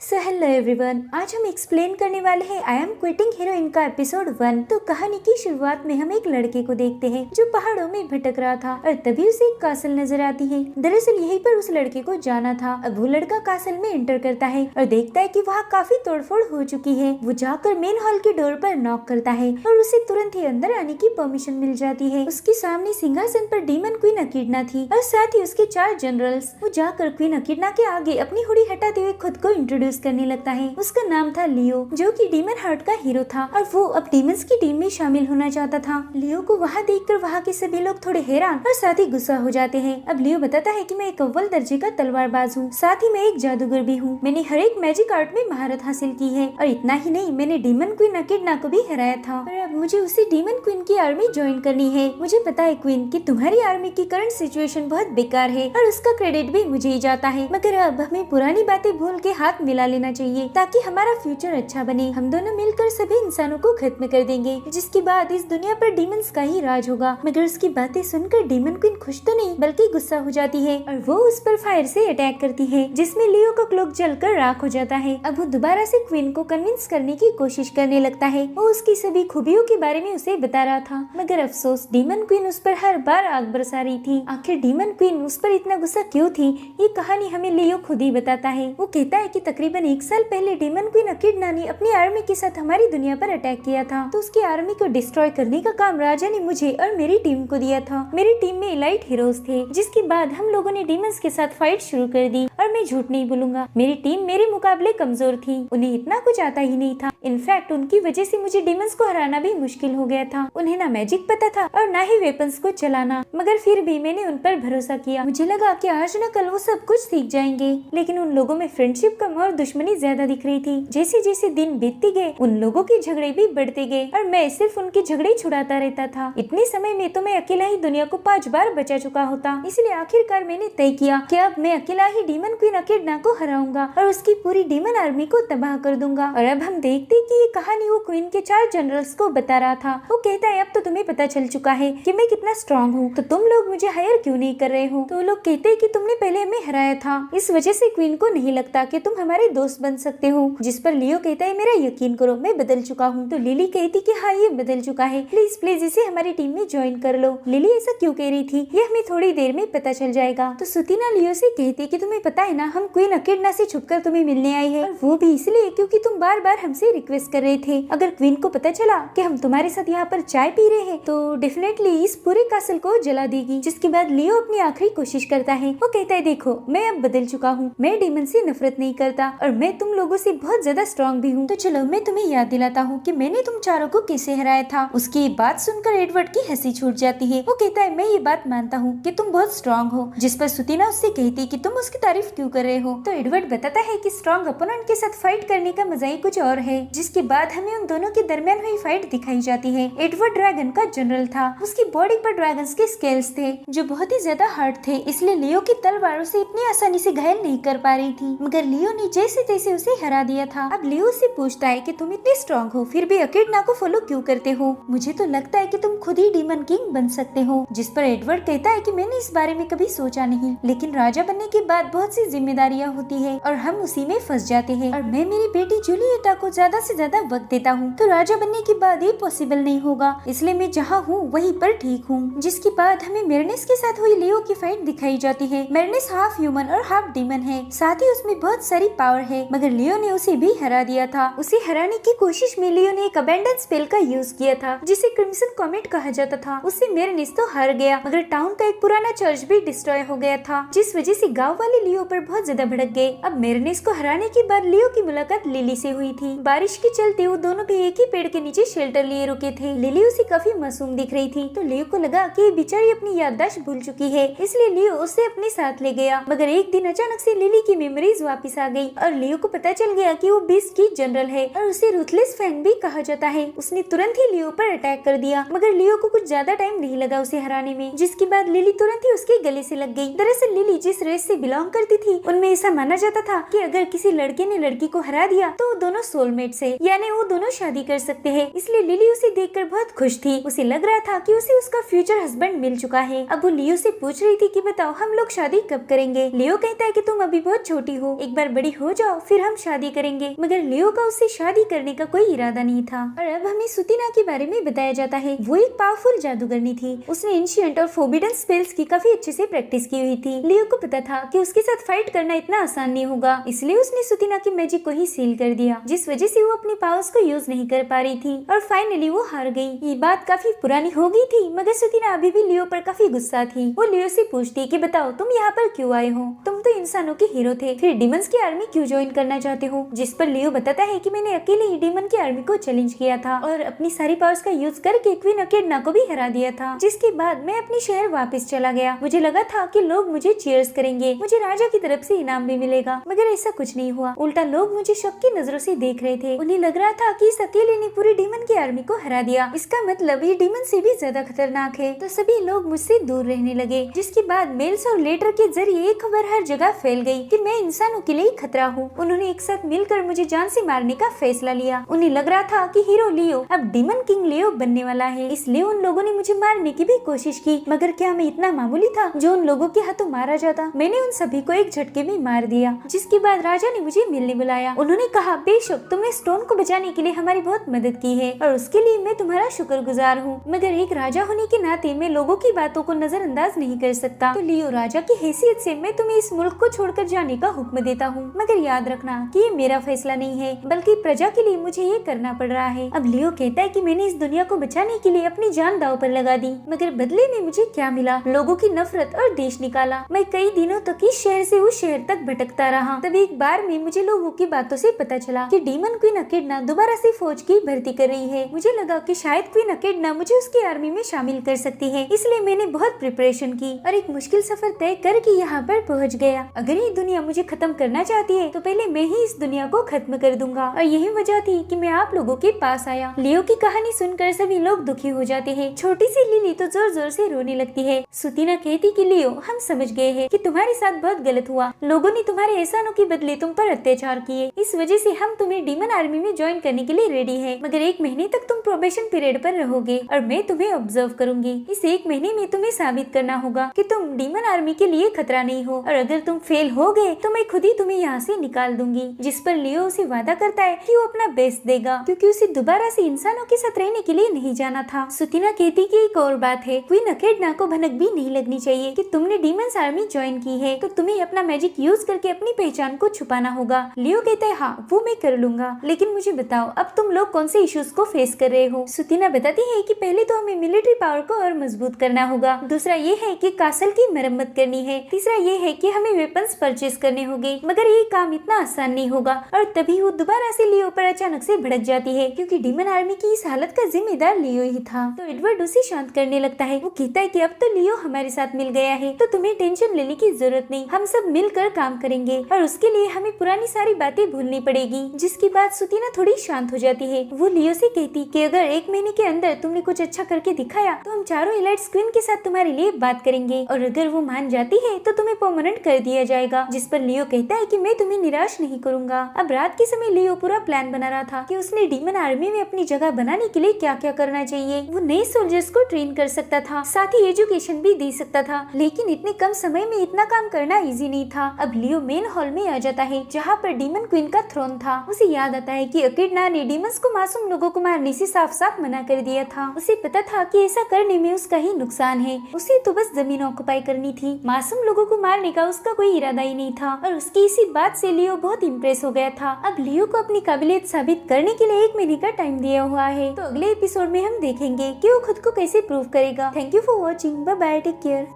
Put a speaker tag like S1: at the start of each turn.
S1: So hello everyone, आज हम explain करने वाले हैं आई एम क्विटिंग हीरोइन का एपिसोड 1। तो कहानी की शुरुआत में हम एक लड़के को देखते हैं जो पहाड़ों में भटक रहा था और तभी उसे एक कासल नजर आती है। दरअसल यहीं पर उस लड़के को जाना था। अब वो लड़का कासल में एंटर करता है और देखता है कि वहाँ काफी तोड़फोड़ हो चुकी है। वो जाकर मेन हॉल के डोर पर नॉक करता है और उसे तुरंत ही अंदर आने की परमिशन मिल जाती है। उसके सामने सिंहासन पर डीमन क्वीन अकिडना थी और साथ ही उसके 4 जनरल्स। वो जाकर क्वीन अकिडना के आगे अपनी हुडी हटाते हुए खुद को इंट्रोड्यूस करने लगता है। उसका नाम था लियो, जो कि डीमन हार्ट का हीरो था और वो अब डीमंस की टीम में शामिल होना चाहता था। लियो को वहाँ देखकर वहाँ के सभी लोग थोड़े हैरान और साथ ही गुस्सा हो जाते हैं। अब लियो बताता है कि मैं एक अव्वल दर्जे का तलवारबाज हूँ, साथ ही मैं एक जादूगर भी हूँ। मैंने हर एक मैजिक आर्ट में महारत हासिल की है और इतना ही नहीं, मैंने डीमन क्वीन अकिडना को भी हराया था और अब मुझे उसी डीमन क्वीन की आर्मी ज्वाइन करनी है। मुझे पता है क्वीन कि तुम्हारी आर्मी की करंट सिचुएशन बहुत बेकार है और उसका क्रेडिट भी मुझे ही जाता है, मगर अब हमें पुरानी बातें भूल के हाथ मिला लेना चाहिए ताकि हमारा फ्यूचर अच्छा बने। हम दोनों मिलकर सभी इंसानों को खत्म कर देंगे, जिसके बाद इस दुनिया पर डीमंस का ही राज होगा। मगर उसकी बातें सुनकर डीमन क्वीन खुश तो नहीं बल्कि गुस्सा हो जाती है और वो उस पर फायर से अटैक करती है, जिसमें लियो का क्लोक जलकर राख हो जाता है। अब वो दोबारा से क्वीन को कन्विंस करने की कोशिश करने लगता है। वो उसकी सभी खूबियों के बारे में उसे बता रहा था, मगर अफसोस डीमन क्वीन उस पर हर बार आग बरसा रही थी। आखिर डीमन क्वीन उस पर इतना गुस्सा क्यों थी, ये कहानी हमें लियो खुद ही बताता है। वो कहता है कि तकरीबन 1 साल पहले डीमन क्वीन अकिडना ने अपनी आर्मी के साथ हमारी दुनिया पर अटैक किया था, तो उसकी आर्मी को डिस्ट्रॉय करने का काम राजा ने मुझे और मेरी टीम को दिया था। मेरी टीम में एलाइट हीरोज थे, जिसके बाद हम लोगों ने डीमंस के साथ फाइट शुरू कर दी और मैं झूठ नहीं बोलूंगा, मेरी टीम मेरे मुकाबले कमजोर थी। उन्हें इतना कुछ आता ही नहीं था। इनफैक्ट उनकी वजह से मुझे डीमंस को हराना भी मुश्किल हो गया था। उन्हें ना मैजिक पता था और ना ही वेपन्स को चलाना, मगर फिर भी मैंने उन पर भरोसा किया। मुझे लगा कि आज न कल वो सब कुछ सीख जाएंगे, लेकिन उन लोगों में फ्रेंडशिप कम और दुश्मनी ज्यादा दिख रही थी। जैसे जैसे दिन बीतते गए उन लोगों के झगड़े भी बढ़ते गए और मैं सिर्फ उनके झगड़े छुड़ाता रहता था। इतने समय में तो मैं अकेला ही दुनिया को 5 बार बचा चुका होता। इसलिए आखिरकार मैंने तय किया कि अब मैं अकेला ही डीमन क्वीन अकिडना को हराऊंगा और उसकी पूरी डीमन आर्मी को तबाह कर दूंगा। और अब हम देखते कि ये कहानी वो क्वीन के 4 जनरल्स को बता रहा था। वो कहता है, अब तो तुम्हें पता चल चुका है कि मैं कितना स्ट्रॉन्ग हूँ, तो तुम लोग मुझे हायर क्यों नहीं कर रहे हो? तो वो लोग कहते हैं कि तुमने पहले हमें हराया था, इस वजह से क्वीन को नहीं लगता कि तुम हमारे दोस्त बन सकते हो। जिस पर लियो कहता है, मेरा यकीन करो मैं बदल चुका हूँ। तो लिली कहती कि हाँ ये बदल चुका है, प्लीज प्लीज इसे हमारी टीम में ज्वाइन कर लो। लिली ऐसा क्यों कह रही थी ये हमें थोड़ी देर में पता चल जाएगा। तो सुतीना लियो से कहती कि तुम्हें पता है ना, हम क्वीन अकिडना से छुपकर तुम्हें मिलने आए हैं, और वो भी इसलिए क्योंकि तुम बार बार हमसे रिक्वेस्ट कर रहे थे। अगर क्वीन को पता चला कि हम तुम्हारे साथ यहाँ पर चाय पी रहे हैं तो डेफिनेटली इस पूरे कासल को जला देगी। जिसके बाद लियो अपनी आखिरी कोशिश करता है। वो कहता है, देखो मैं अब बदल चुका हूँ, मैं डीमन से नफरत नहीं करता और मैं तुम लोगों से बहुत ज्यादा स्ट्रॉन्ग भी हूँ। तो चलो मैं तुम्हें याद दिलाता हूँ कि मैंने तुम चारों को कैसे हराया था। उसकी बात सुनकर एडवर्ड की हंसी छूट जाती है। वो कहता है, मैं ये बात मानता हूँ कि तुम बहुत स्ट्रॉन्ग हो। जिस पर सुतीना उससे कहती कि तुम उसकी तारीफ क्यों कर रहे हो? तो एडवर्ड बताता है कि स्ट्रॉन्ग अपोनेंट के साथ फाइट करने का मजा ही कुछ और है। जिसके बाद हमें उन दोनों के दरमियान हुई फाइट दिखाई जाती है। एडवर्ड ड्रैगन का जनरल था, उसकी बॉडी पर ड्रैगन्स के स्केल्स थे जो बहुत ही ज्यादा हार्ड थे, इसलिए लियो की तलवारों से इतनी आसानी से घायल नहीं कर पा रही थी, मगर लियो ने जैसे तैसे उसे हरा दिया था। अब लियो से पूछता है कि तुम इतने स्ट्रॉन्ग हो फिर भी अकिडना को फॉलो क्यों करते हो? मुझे तो लगता है कि तुम खुद ही डीमन किंग बन सकते हो। जिस पर एडवर्ड कहता है कि मैंने इस बारे में कभी सोचा नहीं, लेकिन राजा बनने के बाद बहुत सी जिम्मेदारियां होती है और हम उसी में फंस जाते हैं, और मैं मेरी बेटी जूलिएटा को ज्यादा से ज्यादा वक्त देता हूँ, तो राजा बनने के बाद ये पॉसिबल नहीं होगा, इसलिए मैं जहाँ हूँ वहीं पर ठीक हूँ। जिसके बाद हमें मेरनेस के साथ हुई लियो की फाइट दिखाई जाती है। मेरनेस हाफ ह्यूमन और हाफ डीमन है, साथ ही उसमें बहुत सारी पावर है, मगर लियो ने उसे भी हरा दिया था। उसे हराने की कोशिश में लियो ने एक अबेंडन स्पेल का यूज किया था, जिसे क्रिम्सन कॉमेट कहा जाता था। उससे मेरनेस तो हार गया, मगर टाउन का एक पुराना चर्च भी डिस्ट्रॉय हो गया था, जिस वजह से गांव वाले लियो पर बहुत ज्यादा भड़क गए। अब मेरनेस को हराने के बाद लियो की मुलाकात लिली से हुई थी। बारिश के चलते वो दोनों भी एक ही पेड़ के नीचे शेल्टर लिए रुके थे। लिली उसे काफी मासूम दिख रही थी, तो लियो को लगा कि ये बेचारी अपनी याददाश्त भूल चुकी है, इसलिए लियो उसे अपने साथ ले गया। मगर एक दिन अचानक से लिली की मेमोरीज वापस आ गई और लियो को पता चल गया कि वो बीस्ट की जनरल है और उसे रूथलेस फैंग भी कहा जाता है। उसने तुरंत ही लियो पर अटैक कर दिया, मगर लियो को कुछ ज्यादा टाइम नहीं लगा उसे हराने में। जिसके बाद लिली तुरंत ही उसके गले से लग गई। दरअसल लिली जिस रेस से बिलोंग करती थी उनमें ऐसा माना जाता था कि अगर किसी लड़के ने लड़की को हरा दिया तो वो दोनों सोलमेट्स है, यानी वो दोनों शादी कर सकते हैं। इसलिए लिली उसे देखकर बहुत खुश थी। उसे लग रहा था कि उसे उसका फ्यूचर हस्बैंड मिल चुका है। अब वो लियो से पूछ रही थी कि बताओ हम लोग शादी कब करेंगे? लियो कहता है कि तुम अभी बहुत छोटी हो, एक बार बड़ी हो हो जाओ, फिर हम शादी करेंगे। मगर लियो का उससे शादी करने का कोई इरादा नहीं था। और अब हमें सुतीना के बारे में बताया जाता है। वो एक पावरफुल जादूगरनी थी। उसने एंशिएंट और फोरबिडन स्पेल्स की काफी अच्छे से प्रैक्टिस की हुई थी। लियो को पता था कि उसके साथ फाइट करना इतना आसान नहीं होगा, इसलिए उसने सुतीना की मैजिक को ही सील कर दिया, जिस वजह से वो अपनी पावर्स को यूज नहीं कर पा रही थी और फाइनली वो हार गई। ये बात काफी पुरानी हो गई थी, मगर सुतीना अभी भी लियो पर काफी गुस्सा थी। वो लियो से पूछती कि बताओ तुम यहाँ पर क्यों आए हो? तुम तो इंसानों के हीरो थे, फिर डिमंस की आर्मी क्यों ज्वाइन करना चाहते हो? जिस पर लियो बताता है कि मैंने अकेले ही डिमन की आर्मी को चैलेंज किया था और अपनी सारी पावर्स का यूज करके क्वीन अकेडना को भी हरा दिया था। जिसके बाद मैं अपने शहर वापस चला गया। मुझे लगा था कि लोग मुझे चीयर्स करेंगे, मुझे राजा की तरफ से इनाम भी मिलेगा, मगर ऐसा कुछ नहीं हुआ। उल्टा लोग मुझे शक की नजरों से देख रहे थे। उन्हें लग रहा था कि इस अकेले ने पूरी डिमन की आर्मी को हरा दिया, इसका मतलब ये डिमन से भी ज्यादा खतरनाक है। तो सभी लोग मुझसे दूर रहने लगे। जिसके बाद मेल्स और लेटर के जरिए ये खबर हर जगह फैल गई कि मैं इंसानों के लिए खतरा हूँ। उन्होंने एक साथ मिलकर मुझे जान से मारने का फैसला लिया। उन्हें लग रहा था कि हीरो लियो अब डिमन किंग लियो बनने वाला है, इसलिए उन लोगों ने मुझे मारने की भी कोशिश की। मगर क्या मैं इतना मामूली था जो उन लोगों के हाथों मारा जाता? मैंने उन सभी को एक झटके में मार दिया। जिसके बाद राजा ने मुझे मिलने बुलाया। उन्होंने कहा बेशक तुमने स्टोन को बचाने के लिए हमारी बहुत मदद की है और उसके लिए मैं तुम्हारा शुक्रगुजार हूँ, मगर एक राजा होने के नाते मैं लोगों की बातों को नजरअंदाज नहीं कर सकता। तो लियो राजा की हैसियत से मैं तुम्हें इस मुल्क को छोड़कर जाने का हुक्म देता हूँ, मगर याद रखना कि ये मेरा फैसला नहीं है, बल्कि प्रजा के लिए मुझे ये करना पड़ रहा है। अब लियो कहता है कि मैंने इस दुनिया को बचाने के लिए अपनी जान दांव पर लगा दी, मगर बदले में मुझे क्या मिला? लोगों की नफरत और देश निकाला। मैं कई दिनों तक इस शहर से उस शहर तक भटकता रहा। तब एक बार में मुझे लोगों की बातों से पता चला कि डीमन क्वीन अकेडना दोबारा से फौज की भर्ती कर रही है। मुझे लगा कि शायद क्वीन अकेडना मुझे उसकी आर्मी में शामिल कर सकती है, इसलिए मैंने बहुत प्रिपरेशन की और एक मुश्किल सफर तय करके यहाँ पर पहुँच गया। अगर ये दुनिया मुझे खत्म करना चाहती है तो पहले मैं ही इस दुनिया को खत्म कर दूंगा, और यही वजह थी कि मैं आप लोगों के पास आया। लियो की कहानी सुनकर सभी लोग दुखी हो जाते हैं। छोटी सी लिली तो जोर जोर से रोने लगती है। सुतीना कहती कि लियो हम समझ गए हैं कि तुम्हारे साथ बहुत गलत हुआ, लोगों ने तुम्हारे एहसानों के बदले तुम पर अत्याचार किए, इस वजह से हम तुम्हें डीमन आर्मी में ज्वाइन करने के लिए रेडी है, मगर 1 महीने तक तुम प्रोबेशन पीरियड पर रहोगे और मैं तुम्हें ऑब्जर्व करूंगी। इस 1 महीने में तुम्हें साबित करना होगा कि तुम डीमन आर्मी के लिए खतरा नहीं हो, और अगर तुम फेल हो गए तो मैं खुद ही तुम्हें यहाँ से निकाल दूंगी। जिस पर लियो उसे वादा करता है कि वो अपना बेस्ट देगा, क्योंकि उसे दोबारा से इंसानों के साथ रहने के लिए नहीं जाना था। सुतीना कहती कि एक और बात है, क्वीन अकेडना को भनक भी नहीं लगनी चाहिए कि तुमने डीमंस आर्मी ज्वाइन की है, तो तुम्हें अपना मैजिक यूज करके अपनी पहचान को छुपाना होगा। लियो कहता है हाँ वो मैं कर लूंगा, लेकिन मुझे बताओ अब तुम लोग कौन से इश्यूज को फेस कर रहे हो? सुतीना बताती है कि पहले तो हमें मिलिट्री पावर को और मजबूत करना होगा, दूसरा ये है कि कासल की मरम्मत करनी है, तीसरा ये है कि हमें वेपन्स परचेज करने होंगे, मगर ये काम इतना आसान नहीं होगा। और तभी वो दोबारा से लियो पर अचानक से भड़क जाती है, क्योंकि डीमन आर्मी की इस हालत का जिम्मेदार लियो ही था। तो एडवर्ड उसे शांत करने लगता है। वो कहता है कि अब तो लियो हमारे साथ मिल गया है, तो तुम्हें टेंशन लेने की जरूरत नहीं, हम सब मिलकर काम करेंगे और उसके लिए हमें पुरानी सारी बातें भूलनी पड़ेगी। जिसके बाद सुतीना थोड़ी शांत हो जाती है। वो लियो से कहती कि अगर 1 महीने के अंदर तुमने कुछ अच्छा करके दिखाया तो हम चारों एलाइट्स क्वीन के साथ तुम्हारे लिए बात करेंगे, और अगर वो मान जाती है तो तुम्हें परमानेंट कर दिया जाएगा। जिस पर लियो कहता है कि मैं तुम्हें निराश नहीं करूंगा। अब रात के समय लियो पूरा प्लान बना रहा था कि उसने डीमन आर्मी में अपनी जगह बनाने के लिए क्या क्या करना चाहिए। वो नए सोल्जर्स को ट्रेन कर सकता था, साथ ही एजुकेशन भी दे सकता था, लेकिन इतने कम समय में इतना काम करना इजी नहीं था। अब लियो मेन हॉल में आ जाता है जहाँ पर डीमन क्वीन का थ्रोन था। उसे याद आता है कि अकेडना ने डीमंस को मासूम लोगों को मारने से साफ साफ मना कर दिया था। उसे पता था कि ऐसा करने में उसका ही नुकसान है, उसे तो बस जमीन ऑक्युपाई करनी थी, मासूम लोगों को मारने का उसका कोई इरादा ही नहीं था। और उसकी इसी बात से लियो बहुत इम्प्रेस हो गया था। अब लियो को अपनी काबिलियत साबित करने के लिए 1 महीने का टाइम दिया हुआ है, तो अगले एपिसोड में हम देखेंगे कि वो खुद को कैसे प्रूव करेगा। Thank you for watching, bye bye, take care.